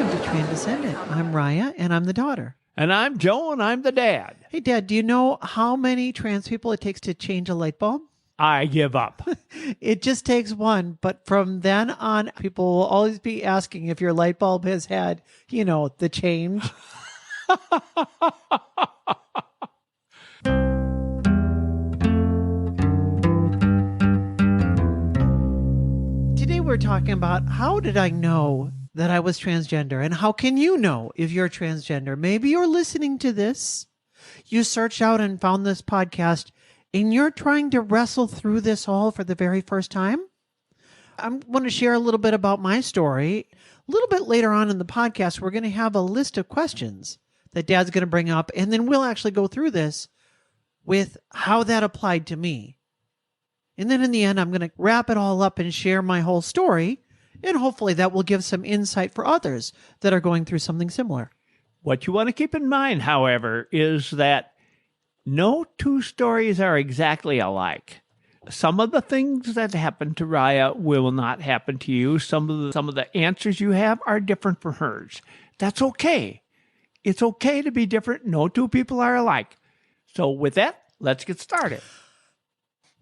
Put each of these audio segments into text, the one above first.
welcome to Transgender. I'm Raya, and I'm the daughter. And I'm Joe, and I'm the dad. Hey, Dad, do you know how many trans people it takes to change a light bulb? I give up. It just takes one, but from then on, people will always be asking if your light bulb has had, the change. Today we're talking about how did I know that I was transgender, and how can you know if you're transgender? Maybe you're listening to this, you searched out and found this podcast, and you're trying to wrestle through this all for the very first time. I want to share a little bit about my story. A little bit later on in the podcast, we're going to have a list of questions that Dad's going to bring up, and then we'll actually go through this with how that applied to me. And then in the end, I'm going to wrap it all up and share my whole story, and hopefully that will give some insight for others that are going through something similar. What you want to keep in mind, however, is that no two stories are exactly alike. Some of the things that happen to Raya will not happen to you. Some of the answers you have are different from hers. That's okay. It's okay to be different. No two people are alike. So with that, let's get started.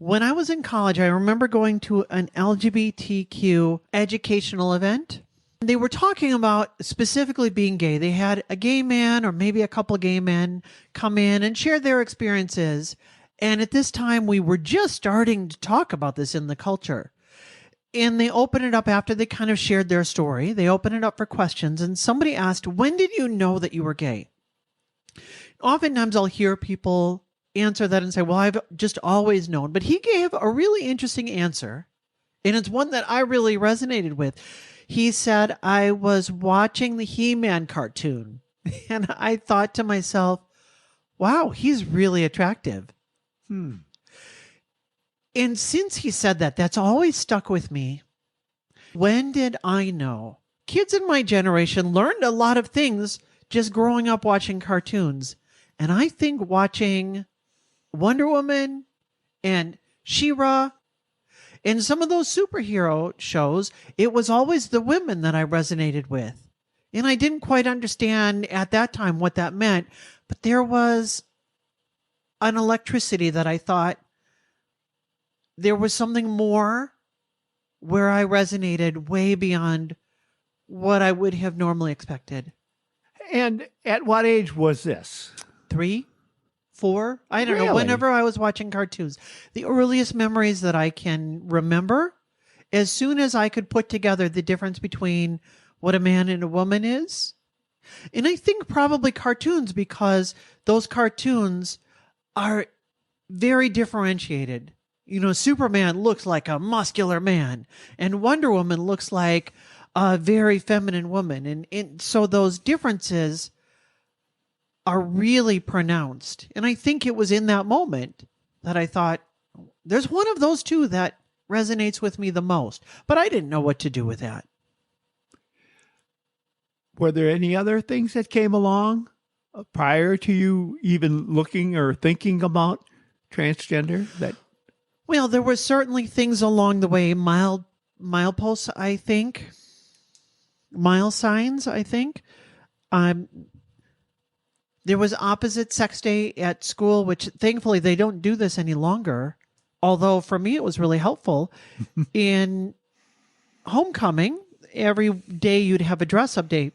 When I was in college, I remember going to an LGBTQ educational event. They were talking about specifically being gay. They had a gay man or maybe a couple of gay men come in and share their experiences. And at this time, we were just starting to talk about this in the culture. And they opened it up after they kind of shared their story. They opened it up for questions. And somebody asked, when did you know that you were gay? Oftentimes, I'll hear people answer that and say, well, I've just always known. But he gave a really interesting answer, and it's one that I really resonated with. He said, I was watching the He-Man cartoon, and I thought to myself, wow, he's really attractive. And since he said that, that's always stuck with me. When did I know? Kids in my generation learned a lot of things just growing up watching cartoons. And I think watching Wonder Woman and She-Ra and some of those superhero shows, it was always the women that I resonated with. And I didn't quite understand at that time what that meant, but there was an electricity that I thought there was something more where I resonated way beyond what I would have normally expected. And at what age was this? 3, 4, I don't know, Really? whenever I was watching cartoons. The earliest memories that I can remember, as soon as I could put together the difference between what a man and a woman is. And I think probably cartoons, because those cartoons are very differentiated. Superman looks like a muscular man, and Wonder Woman looks like a very feminine woman. And so those differences are really pronounced. And I think it was in that moment that I thought, there's one of those two that resonates with me the most. But I didn't know what to do with that. Were there any other things that came along prior to you even looking or thinking about transgender? Well, there were certainly things along the way, mileposts, I think. Mile signs, I think. There was opposite sex day at school, which thankfully they don't do this any longer. Although for me, it was really helpful. In homecoming, every day you'd have a dress up day.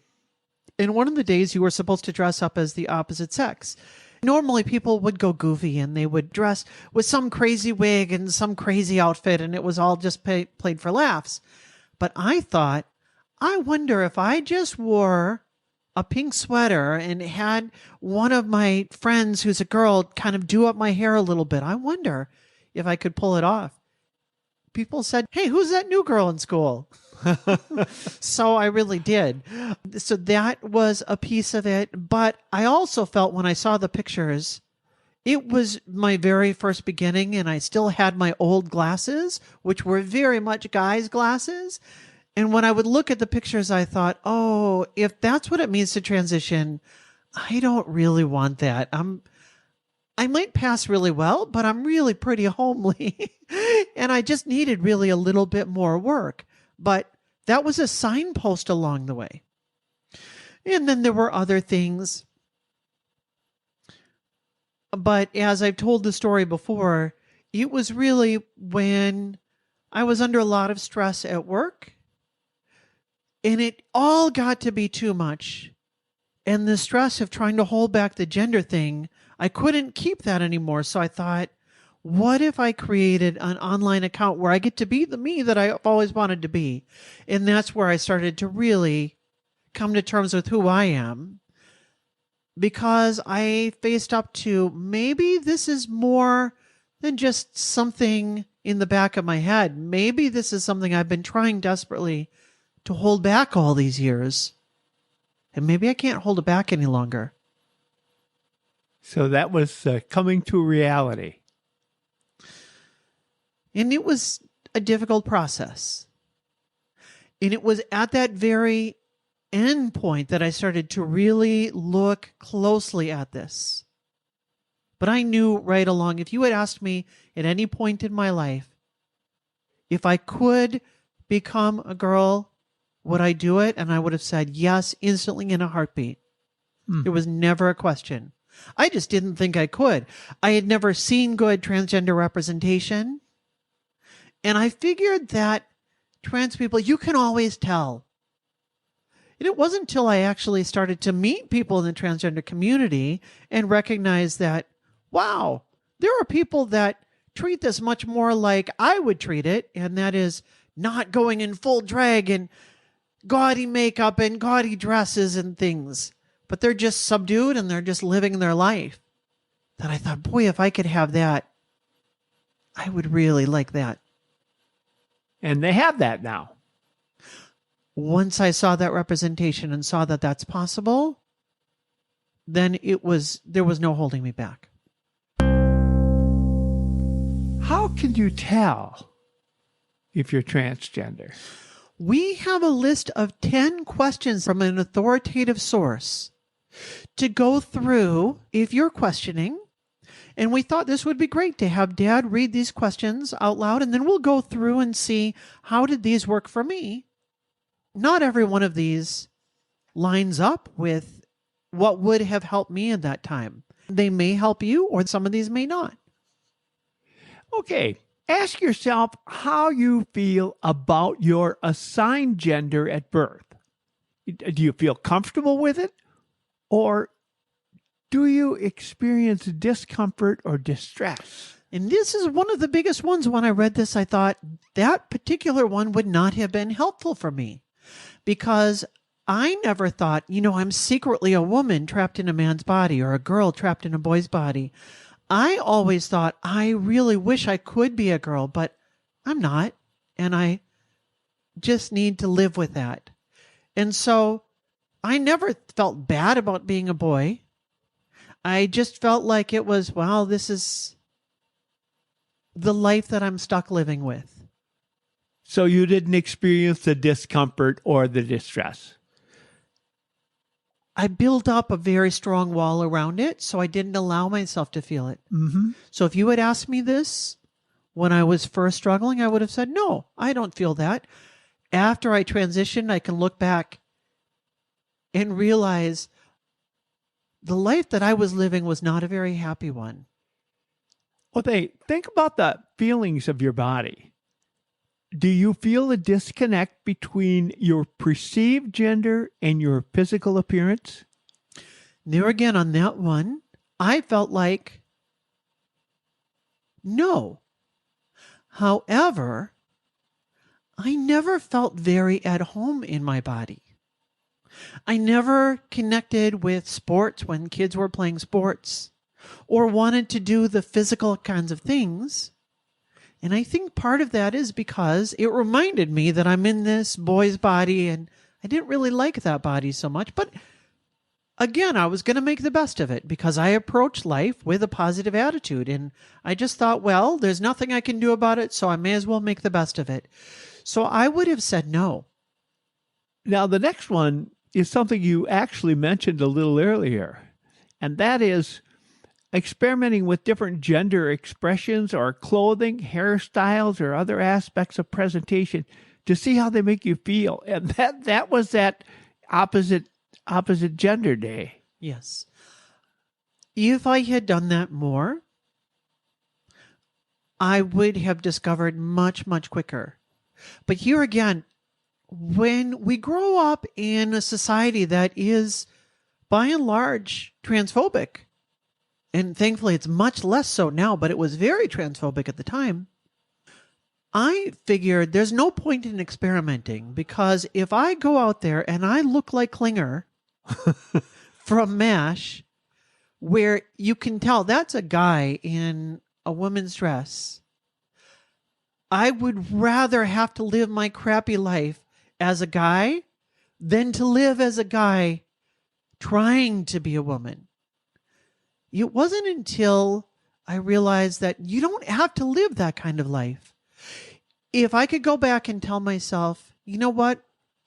And one of the days you were supposed to dress up as the opposite sex. Normally people would go goofy and they would dress with some crazy wig and some crazy outfit, and it was all just played for laughs. But I thought, I wonder if I just wore a pink sweater and had one of my friends who's a girl kind of do up my hair a little bit. I wonder if I could pull it off. People said, hey, who's that new girl in school? So I really did. So that was a piece of it. But I also felt when I saw the pictures, it was my very first beginning, and I still had my old glasses, which were very much guys' glasses. And when I would look at the pictures, I thought, oh, if that's what it means to transition, I don't really want that. I might pass really well, but I'm really pretty homely. And I just needed really a little bit more work. But that was a signpost along the way. And then there were other things. But as I've told the story before, it was really when I was under a lot of stress at work, and it all got to be too much. And the stress of trying to hold back the gender thing, I couldn't keep that anymore. So I thought, what if I created an online account where I get to be the me that I've always wanted to be? And that's where I started to really come to terms with who I am, because I faced up to maybe this is more than just something in the back of my head. Maybe this is something I've been trying desperately to hold back all these years. And maybe I can't hold it back any longer. So that was coming to reality. And it was a difficult process. And it was at that very end point that I started to really look closely at this. But I knew right along, if you had asked me at any point in my life, if I could become a girl, would I do it? And I would have said yes, instantly, in a heartbeat. There was never a question. I just didn't think I could. I had never seen good transgender representation. And I figured that trans people, you can always tell. And it wasn't until I actually started to meet people in the transgender community and recognize that, wow, there are people that treat this much more like I would treat it. And that is not going in full drag and gaudy makeup and gaudy dresses and things. But they're just subdued and they're just living their life. That I thought, boy, if I could have that, I would really like that. And they have that now. Once I saw that representation and saw that that's possible, then there was no holding me back. How can you tell if you're transgender? We have a list of 10 questions from an authoritative source to go through if you're questioning. And we thought this would be great to have Dad read these questions out loud, and then we'll go through and see, how did these work for me? Not every one of these lines up with what would have helped me in that time. They may help you, or some of these may not. Okay, ask yourself how you feel about your assigned gender at birth. Do you feel comfortable with it? Or do you experience discomfort or distress? And this is one of the biggest ones. When I read this, I thought that particular one would not have been helpful for me, because I never thought, I'm secretly a woman trapped in a man's body or a girl trapped in a boy's body. I always thought, I really wish I could be a girl, but I'm not. And I just need to live with that. And so I never felt bad about being a boy. I just felt like it was, wow, this is the life that I'm stuck living with. So you didn't experience the discomfort or the distress? I built up a very strong wall around it, so I didn't allow myself to feel it. Mm-hmm. So if you had asked me this when I was first struggling, I would have said, no, I don't feel that. After I transitioned, I can look back and realize the life that I was living was not a very happy one. Okay, think about the feelings of your body. Do you feel a disconnect between your perceived gender and your physical appearance? There again, on that one, I felt like no. However, I never felt very at home in my body. I never connected with sports when kids were playing sports or wanted to do the physical kinds of things. And I think part of that is because it reminded me that I'm in this boy's body and I didn't really like that body so much. But again, I was going to make the best of it because I approached life with a positive attitude. And I just thought, well, there's nothing I can do about it, so I may as well make the best of it. So I would have said no. Now, the next one is something you actually mentioned a little earlier, and that is experimenting with different gender expressions or clothing, hairstyles, or other aspects of presentation to see how they make you feel. And that was that opposite Opposite Gender Day. Yes. If I had done that more, I would have discovered much, much quicker. But here again, when we grow up in a society that is by and large transphobic, and thankfully it's much less so now, but it was very transphobic at the time, I figured there's no point in experimenting, because if I go out there and I look like Klinger from MASH, where you can tell that's a guy in a woman's dress, I would rather have to live my crappy life as a guy than to live as a guy trying to be a woman. It wasn't until I realized that you don't have to live that kind of life. If I could go back and tell myself, you know what?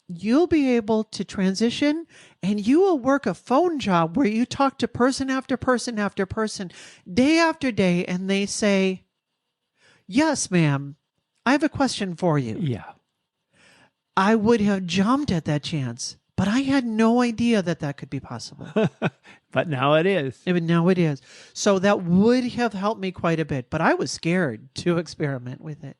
You'll be able to transition and you will work a phone job where you talk to person after person after person, day after day, and they say, yes, ma'am, I have a question for you. Yeah. I would have jumped at that chance, but I had no idea that that could be possible. But now it is. And now it is. So that would have helped me quite a bit, but I was scared to experiment with it.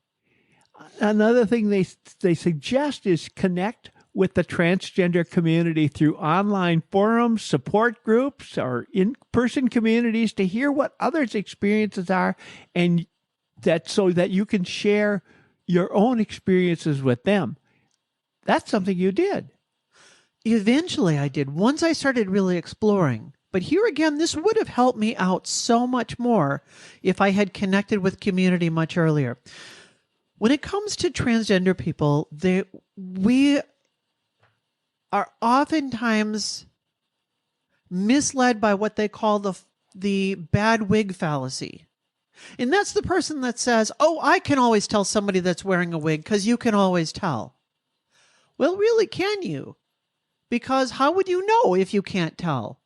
Another thing they suggest is connect with the transgender community through online forums, support groups, or in-person communities to hear what others' experiences are, and that so that you can share your own experiences with them. That's something you did. Eventually I did, once I started really exploring. But here again, this would have helped me out so much more if I had connected with community much earlier. When it comes to transgender people, we are oftentimes misled by what they call the bad wig fallacy. And that's the person that says, oh, I can always tell somebody that's wearing a wig because you can always tell. Well, really, can you? Because how would you know if you can't tell?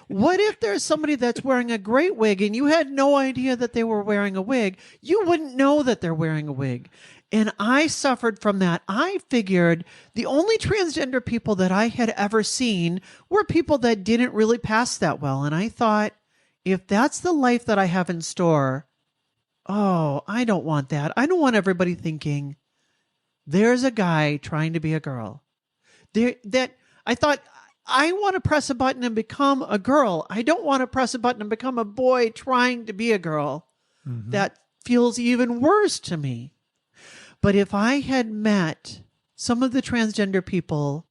What if there's somebody that's wearing a great wig and you had no idea that they were wearing a wig? You wouldn't know that they're wearing a wig. And I suffered from that. I figured the only transgender people that I had ever seen were people that didn't really pass that well. And I thought, if that's the life that I have in store, oh, I don't want that. I don't want everybody thinking there's a guy trying to be a girl. I thought, I want to press a button and become a girl. I don't want to press a button and become a boy trying to be a girl. Mm-hmm. That feels even worse to me. But if I had met some of the transgender people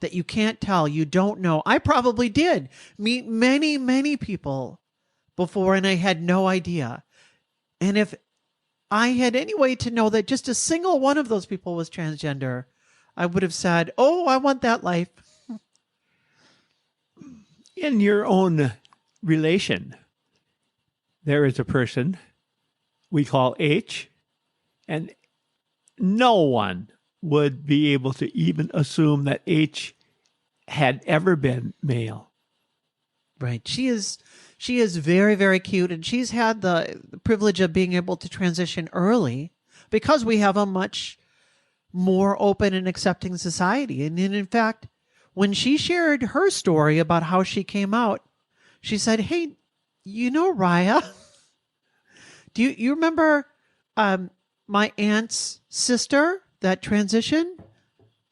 that you can't tell, you don't know, I probably did meet many, many people before and I had no idea. And if I had any way to know that just a single one of those people was transgender, I would have said, oh, I want that life. In your own relation, there is a person we call H, and no one would be able to even assume that H had ever been male. Right. She is very, very cute, and she's had the privilege of being able to transition early because we have a much more open and accepting society. And in fact, when she shared her story about how she came out, she said, hey, you know Raya? Do you remember my aunt's sister that transitioned?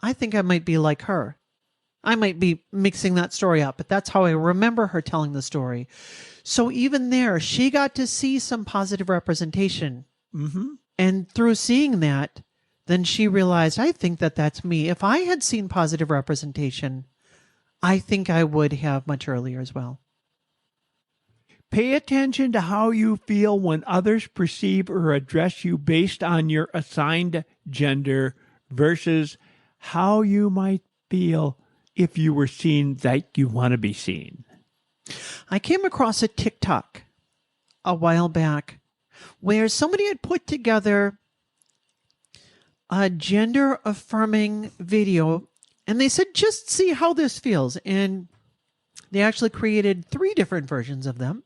I think I might be like her. I might be mixing that story up, but that's how I remember her telling the story. So even there, she got to see some positive representation. Mm-hmm. And through seeing that, then she realized, I think that that's me. If I had seen positive representation, I think I would have much earlier as well. Pay attention to how you feel when others perceive or address you based on your assigned gender versus how you might feel if you were seen like you want to be seen. I came across a TikTok a while back where somebody had put together a gender affirming video, and they said, just see how this feels. And they actually created 3 different versions of them.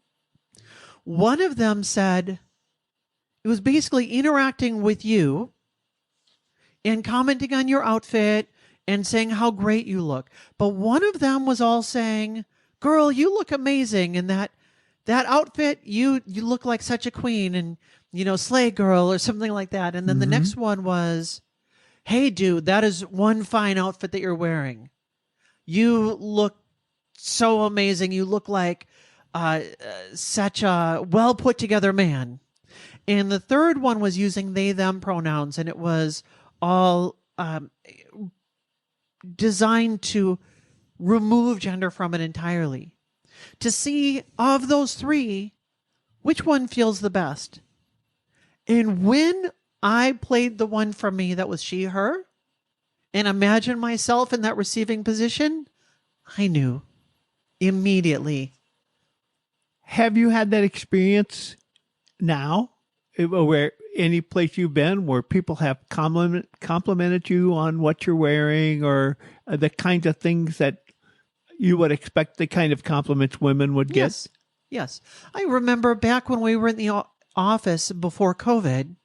One of them said it was basically interacting with you and commenting on your outfit and saying how great you look. But one of them was all saying, "Girl, you look amazing in that outfit. You look like such a queen, and slay girl," or something like that. And then the Mm-hmm. next one was, "Hey dude, that is one fine outfit that you're wearing. You look so amazing. You look like such a well put together man." And the third one was using they them pronouns, and it was all designed to remove gender from it entirely. To see of those three, which one feels the best. And when I played the one for me that was she, her, and imagined myself in that receiving position, I knew immediately. Have you had that experience now, where any place you've been where people have complimented you on what you're wearing, or the kinds of things that you would expect, the kind of compliments women would get? Yes. Yes. I remember back when we were in the office before COVID,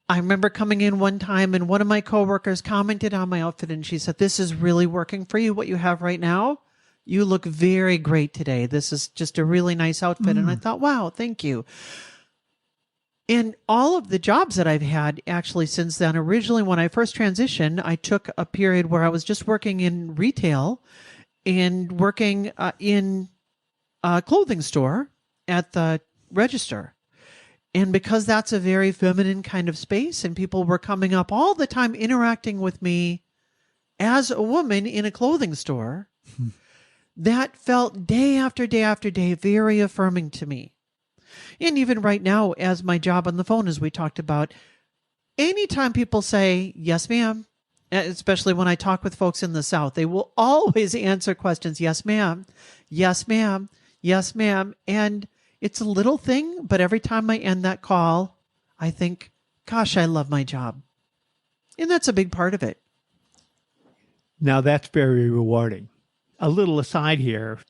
I remember coming in one time and one of my coworkers commented on my outfit and she said, "This is really working for you, what you have right now. You look very great today. This is just a really nice outfit." And I thought, wow, thank you. In all of the jobs that I've had actually since then, originally when I first transitioned, I took a period where I was just working in retail and working in a clothing store at the register. And because that's a very feminine kind of space and people were coming up all the time interacting with me as a woman in a clothing store, that felt day after day after day very affirming to me. And even right now, as my job on the phone, as we talked about, anytime people say, "Yes, ma'am," especially when I talk with folks in the South, they will always answer questions, "Yes, ma'am, yes, ma'am, yes, ma'am." And it's a little thing, but every time I end that call, I think, gosh, I love my job. And that's a big part of it. Now that's very rewarding. A little aside here,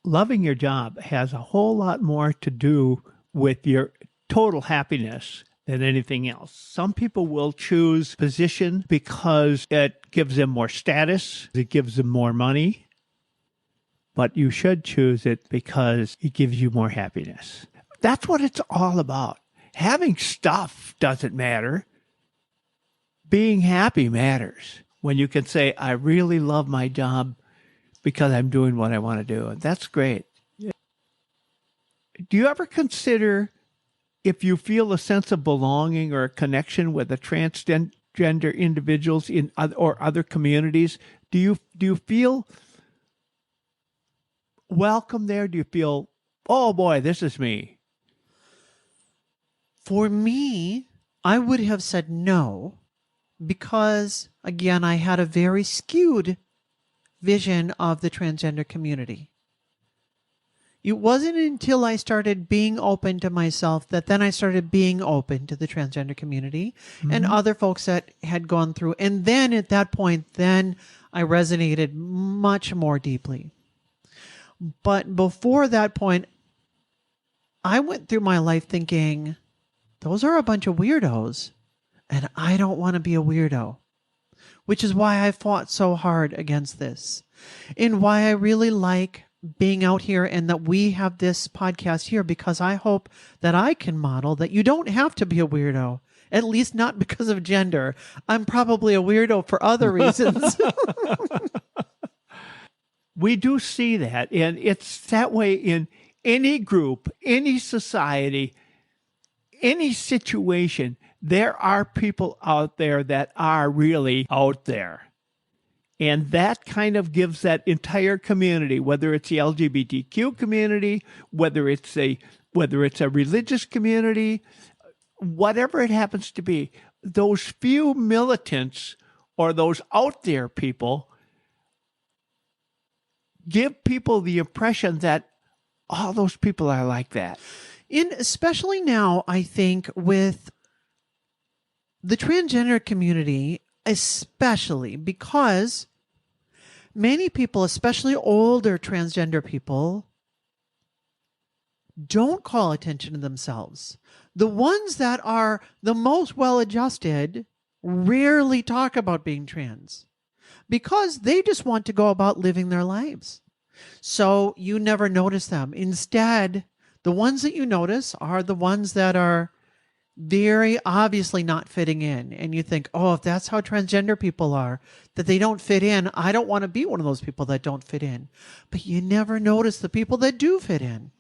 loving your job has a whole lot more to do with your total happiness than anything else. Some people will choose position because it gives them more status, it gives them more money, but you should choose it because it gives you more happiness. That's what it's all about. Having stuff doesn't matter. Being happy matters. When you can say, "I really love my job because I'm doing what I want to do." And that's great. Do you ever consider, if you feel a sense of belonging or a connection with the transgender individuals in other communities, do you feel welcome there? Do you feel, "Oh boy, this is me"? For me, I would have said no because, again, I had a very skewed vision of the transgender community. It wasn't until I started being open to myself that then I started being open to the transgender community and other folks that had gone through. And then at that point, then I resonated much more deeply. But before that point, I went through my life thinking, those are a bunch of weirdos, and I don't want to be a weirdo, which is why I fought so hard against this and why I really like being out here and that we have this podcast here, because I hope that I can model that you don't have to be a weirdo, at least not because of gender. I'm probably a weirdo for other reasons. We do see that, and it's that way in any group, any society, any situation. There are people out there that are really out there. And that kind of gives that entire community, whether it's the LGBTQ community, whether it's a religious community, whatever it happens to be, those few militants or those out there people give people the impression that all those people are like that. And especially now, I think with the transgender community, especially because many people, especially older transgender people, don't call attention to themselves. The ones that are the most well-adjusted rarely talk about being trans. because they just want to go about living their lives. So you never notice them. Instead, the ones that you notice are the ones that are very obviously not fitting in. And you think, oh, if that's how transgender people are, that they don't fit in, I don't want to be one of those people that don't fit in. But you never notice the people that do fit in.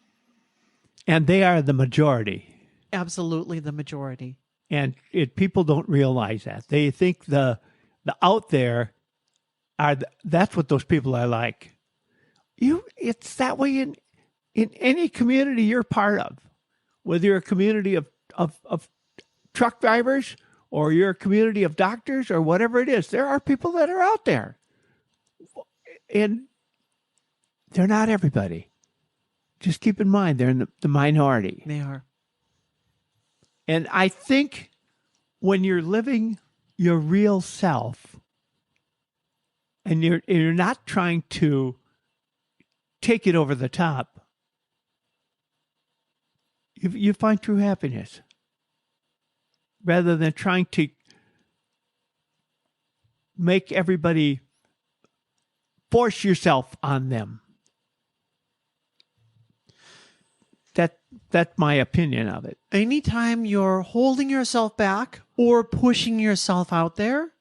And they are the majority. Absolutely the majority. And people don't realize that. They think the out there that's what those people are like. It's that way in any community you're part of, whether you're a community of truck drivers or you're a community of doctors or whatever it is. There are people that are out there, and they're not everybody. Just keep in mind they're in the minority. They are. And I think when you're living your real self and you're not trying to take it over the top, you find true happiness rather than trying to make everybody force yourself on them. That's my opinion of it. Anytime you're holding yourself back or pushing yourself out there,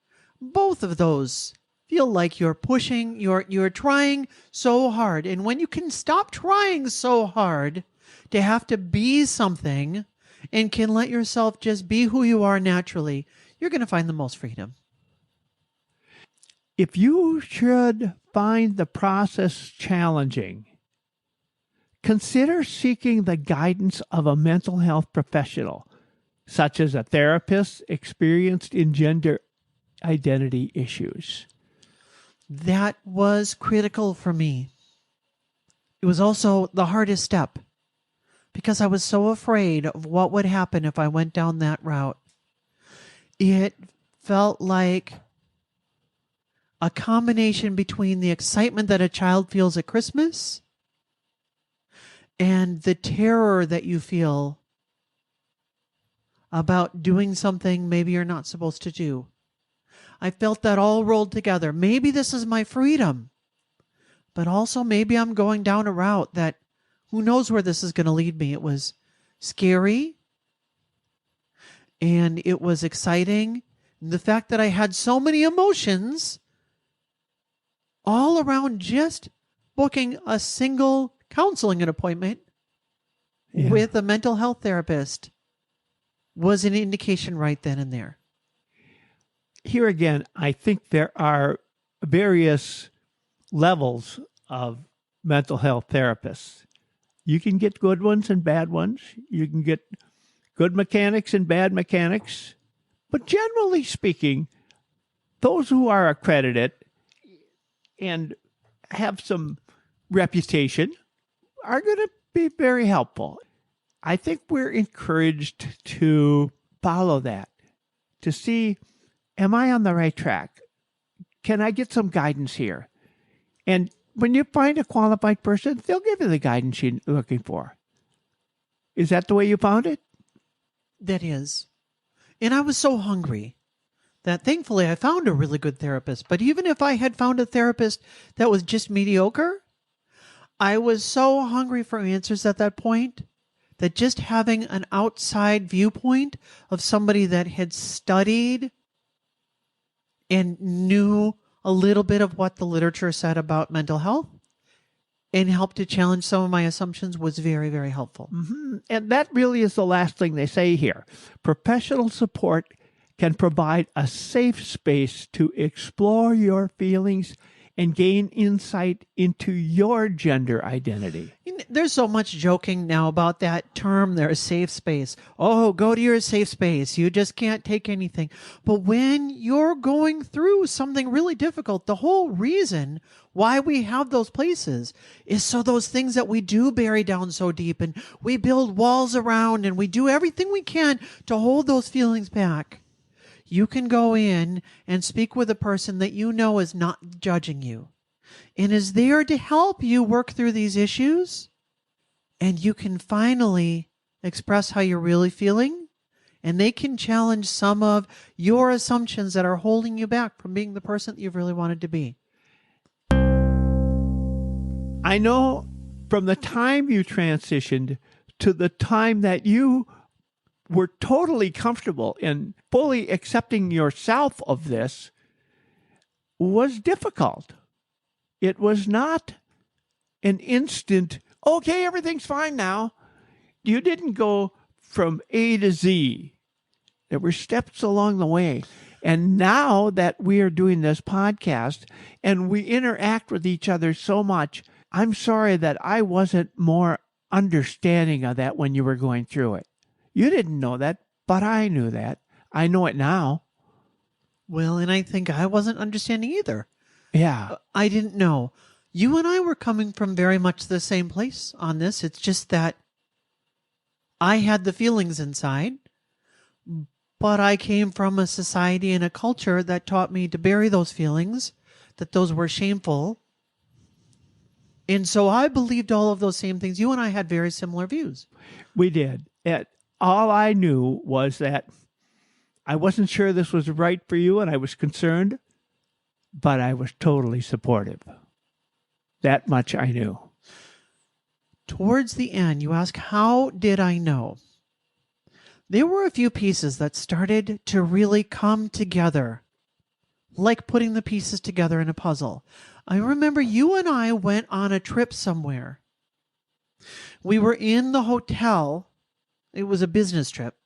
both of those feel like you're pushing, you're trying so hard. And when you can stop trying so hard to have to be something and can let yourself just be who you are naturally, you're going to find the most freedom. If you should find the process challenging, consider seeking the guidance of a mental health professional, such as a therapist experienced in gender identity issues. That was critical for me. It was also the hardest step because I was so afraid of what would happen if I went down that route. It felt like a combination between the excitement that a child feels at Christmas and the terror that you feel about doing something maybe you're not supposed to do. I felt that all rolled together. Maybe this is my freedom, but also maybe I'm going down a route that who knows where this is going to lead me. It was scary and it was exciting. The fact that I had so many emotions all around just booking a single counseling appointment with a mental health therapist was an indication right then and there. Here again, I think there are various levels of mental health therapists. You can get good ones and bad ones. You can get good mechanics and bad mechanics. But generally speaking, those who are accredited and have some reputation are going to be very helpful. I think we're encouraged to follow that, to see, am I on the right track? Can I get some guidance here? And when you find a qualified person, they'll give you the guidance you're looking for. Is that the way you found it? That is. And I was so hungry that thankfully I found a really good therapist. But even if I had found a therapist that was just mediocre, I was so hungry for answers at that point that just having an outside viewpoint of somebody that had studied and knew a little bit of what the literature said about mental health and helped to challenge some of my assumptions was very, very helpful. Mm-hmm. And that really is the last thing they say here. Professional support can provide a safe space to explore your feelings and gain insight into your gender identity. There's so much joking now about that term there, safe space. Oh, go to your safe space. You just can't take anything. But when you're going through something really difficult, the whole reason why we have those places is so those things that we do bury down so deep and we build walls around and we do everything we can to hold those feelings back. You can go in and speak with a person that you know is not judging you and is there to help you work through these issues. And you can finally express how you're really feeling And they can challenge some of your assumptions that are holding you back from being the person that you've really wanted to be. I know from the time you transitioned to the time that you were totally comfortable in fully accepting yourself of this was difficult. It was not an instant, okay, everything's fine now. You didn't go from A to Z. There were steps along the way. And now that we are doing this podcast and we interact with each other so much, I'm sorry that I wasn't more understanding of that when you were going through it. You didn't know that, but I knew that. I know it now. Well, and I think I wasn't understanding either. Yeah. I didn't know. You and I were coming from very much the same place on this. It's just that I had the feelings inside, but I came from a society and a culture that taught me to bury those feelings, that those were shameful. And so I believed all of those same things. You and I had very similar views. We did. All I knew was that I wasn't sure this was right for you, and I was concerned, but I was totally supportive. That much I knew. Towards the end, you ask, how did I know? There were a few pieces that started to really come together, like putting the pieces together in a puzzle. I remember you and I went on a trip somewhere. We were in the hotel. It was a business trip.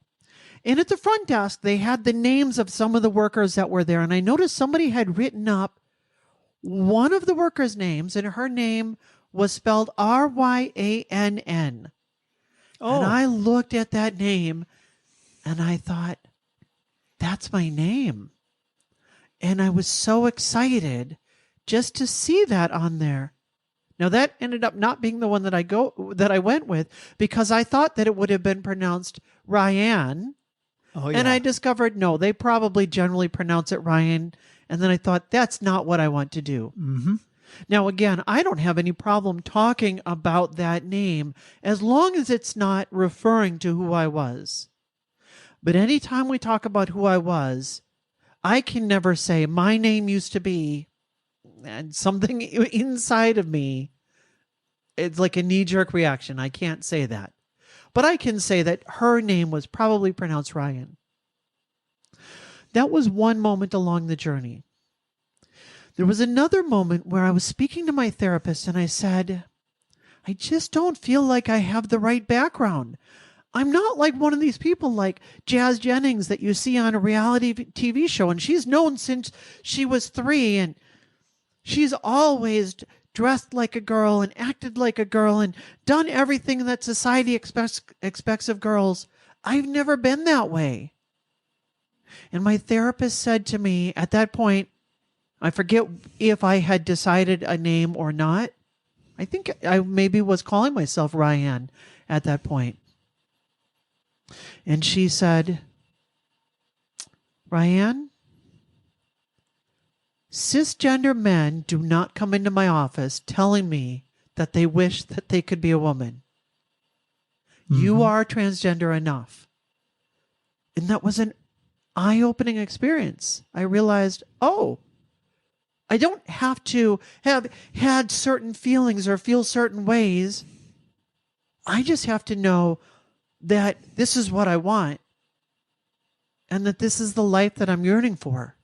And at the front desk, they had the names of some of the workers that were there. And I noticed somebody had written up one of the workers' names, and her name was spelled Ryann. Oh. And I looked at that name and I thought, that's my name. And I was so excited just to see that on there. Now that ended up not being the one that I went with, because I thought that it would have been pronounced Ryan. Oh, yeah. And I discovered, no, they probably generally pronounce it Ryan. And then I thought, that's not what I want to do. Mm-hmm. Now, again, I don't have any problem talking about that name as long as it's not referring to who I was. But anytime we talk about who I was, I can never say my name used to be, and something inside of me, it's like a knee-jerk reaction. I can't say that. But I can say that her name was probably pronounced Ryan. That was one moment along the journey. There was another moment where I was speaking to my therapist and I said, I just don't feel like I have the right background. I'm not like one of these people like Jazz Jennings that you see on a reality TV show. And she's known since she was 3. And she's always dressed like a girl and acted like a girl and done everything that society expects of girls. I've never been that way. And my therapist said to me at that point, I forget if I had decided a name or not. I think I maybe was calling myself Ryan at that point. And she said, Ryan, cisgender men do not come into my office telling me that they wish that they could be a woman. Mm-hmm. You are transgender enough. And that was an eye-opening experience. I realized, oh, I don't have to have had certain feelings or feel certain ways. I just have to know that this is what I want and that this is the life that I'm yearning for.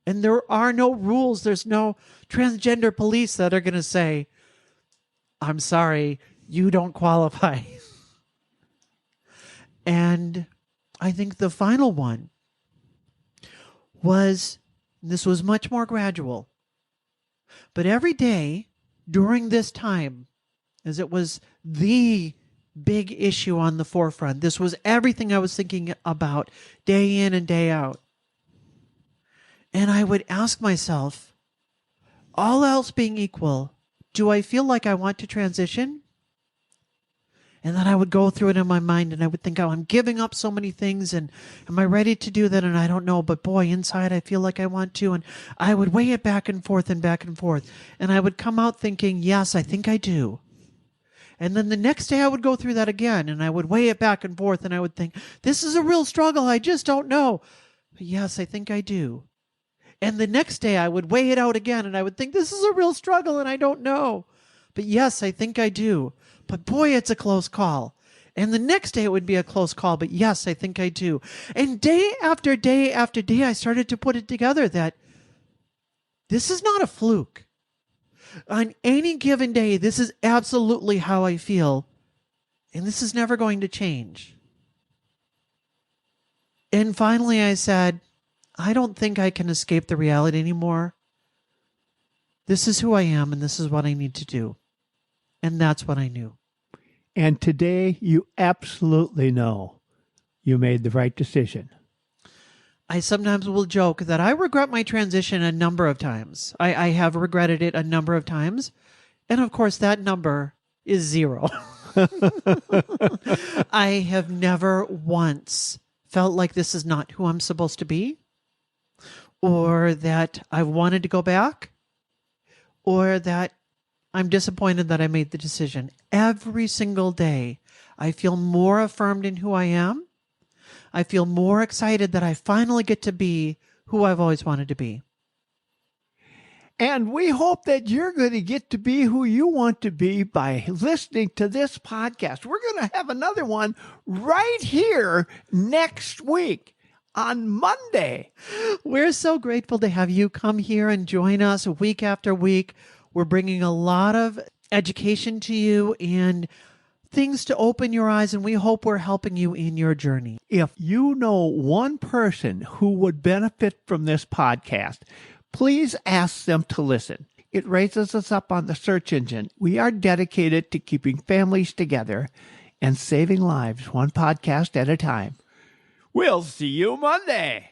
And there are no rules. There's no transgender police that are going to say, I'm sorry, you don't qualify. And I think the final one was, this was much more gradual, but every day during this time, as it was the big issue on the forefront, this was everything I was thinking about day in and day out. And I would ask myself, all else being equal, do I feel like I want to transition? And then I would go through it in my mind and I would think, oh, I'm giving up so many things and am I ready to do that? And I don't know, but boy, inside I feel like I want to. And I would weigh it back and forth and back and forth. And I would come out thinking, yes, I think I do. And then the next day I would go through that again and I would weigh it back and forth and I would think, this is a real struggle. I just don't know. But yes, I think I do. And the next day I would weigh it out again and I would think, this is a real struggle and I don't know. But yes, I think I do. But boy, it's a close call. And the next day it would be a close call. But yes, I think I do. And day after day after day, I started to put it together that this is not a fluke. On any given day, this is absolutely how I feel. And this is never going to change. And finally I said, I don't think I can escape the reality anymore. This is who I am and this is what I need to do. And that's what I knew. And today you absolutely know you made the right decision. I sometimes will joke that I regret my transition a number of times. I have regretted it a number of times. And of course, that number is 0. I have never once felt like this is not who I'm supposed to be, or that I wanted to go back, or that I'm disappointed that I made the decision. Every single day, I feel more affirmed in who I am. I feel more excited that I finally get to be who I've always wanted to be. And we hope that you're going to get to be who you want to be by listening to this podcast. We're going to have another one right here next week on Monday. We're so grateful to have you come here and join us week after week. We're bringing a lot of education to you and things to open your eyes, and we hope we're helping you in your journey. If you know one person who would benefit from this podcast, please ask them to listen. It raises us up on the search engine. We are dedicated to keeping families together and saving lives one podcast at a time. We'll see you Monday.